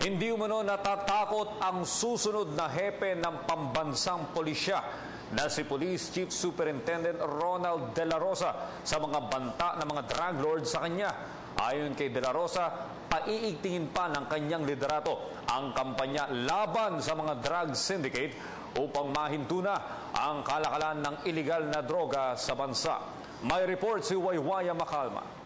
Hindi umano natatakot ang susunod na hepe ng pambansang pulisya na si Police Chief Superintendent Ronald De La Rosa sa mga banta ng mga drug lords sa kanya. Ayon kay De La Rosa, paiigtingin pa ng kanyang liderato ang kampanya laban sa mga drug syndicate upang mahinto na ang kalakalan ng iligal na droga sa bansa. May report si Waywaya Macalma.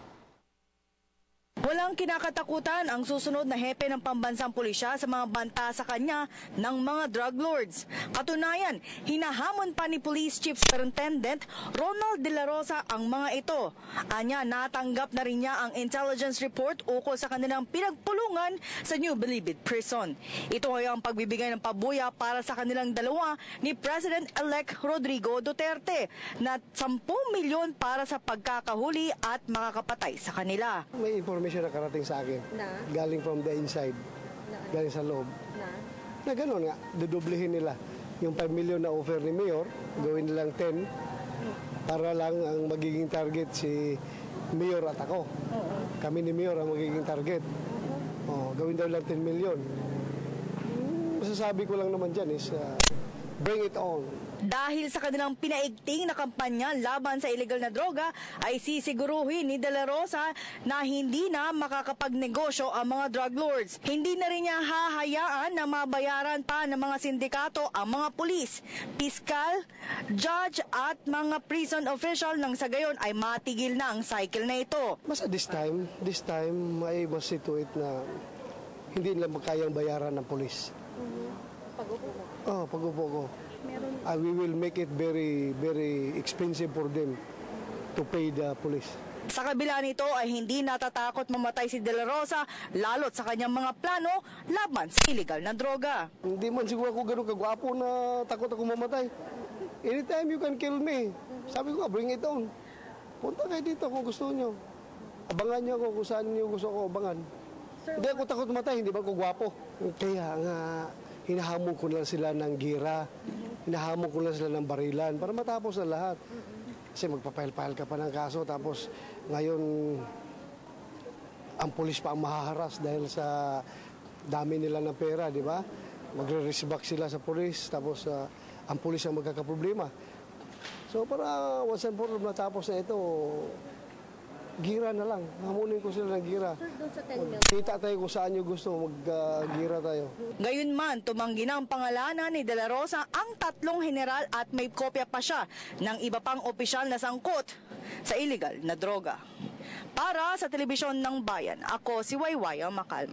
Walang kinakatakutan ang susunod na hepe ng pambansang pulisya sa mga banta sa kanya ng mga drug lords. Katunayan, hinahamon pa ni Police Chief Superintendent Ronald De La Rosa ang mga ito. Anya, natanggap na rin niya ang intelligence report ukol sa kanilang pinagpulungan sa New Bilibid Prison. Ito ay ang pagbibigay ng pabuya para sa kanilang dalawa ni President-elect Rodrigo Duterte na 10 milyon para sa pagkakahuli at makakapatay sa kanila. May information na karating sa akin, galing from the inside, galing sa loob, na gano'n nga, dudublihin nila. Yung 5 million na offer ni Mayor, gawin nilang 10, para lang ang magiging target si Mayor at ako. Kami ni Mayor ang magiging target. Gawin daw lang 10 million. Masasabi ko lang naman dyan is, bring it on. Dahil sa kanilang pinaigting na kampanya laban sa illegal na droga, ay sisiguruhin ni De La Rosa na hindi na makakapagnegosyo ang mga drug lords. Hindi na rin niya hahayaan na mabayaran pa ng mga sindikato ang mga pulis, piskal, judge at mga prison official nang sa gayon ay matigil na ang cycle na ito. Basta this time, I must see to it na hindi nila makayang bayaran ng pulis. Pag-upo ko? Pag-upo ko. We will make it very, very expensive for them to pay the police. Sa kabila nito ay hindi natatakot mamatay si De La Rosa lalo't sa kanyang mga plano laban sa illegal na droga. Hindi man siguro ako ganun kagwapo na takot ako mamatay. Anytime you can kill me. Sabi ko, bring it on. Punta kayo dito kung gusto nyo. Abangan nyo ako kung saan nyo gusto ko abangan. Hindi ako takot mamatay, hindi ba ako gwapo. Kaya nga, hinahamon ko lang sila ng gira. Hinahamon ko lang sila ng barilan para matapos na lahat. Kasi magpapail-pail ka pa ng kaso tapos ngayon ang pulis pa ang mahaharas dahil sa dami nila ng pera, di ba? Magre-resback sila sa pulis tapos ang pulis ang magkakaproblema. So para once and for all matapos na ito, gira na lang. Hamunin ko sila ng gira. Kita tayo kung saan nyo gusto, mag-gira tayo. Gayunman, tumanggi na ang pangalanan ni De La Rosa ang 3 general at may kopya pa siya ng iba pang opisyal na sangkot sa illegal na droga. Para sa Telebisyon ng Bayan, ako si Waywaya Macalma.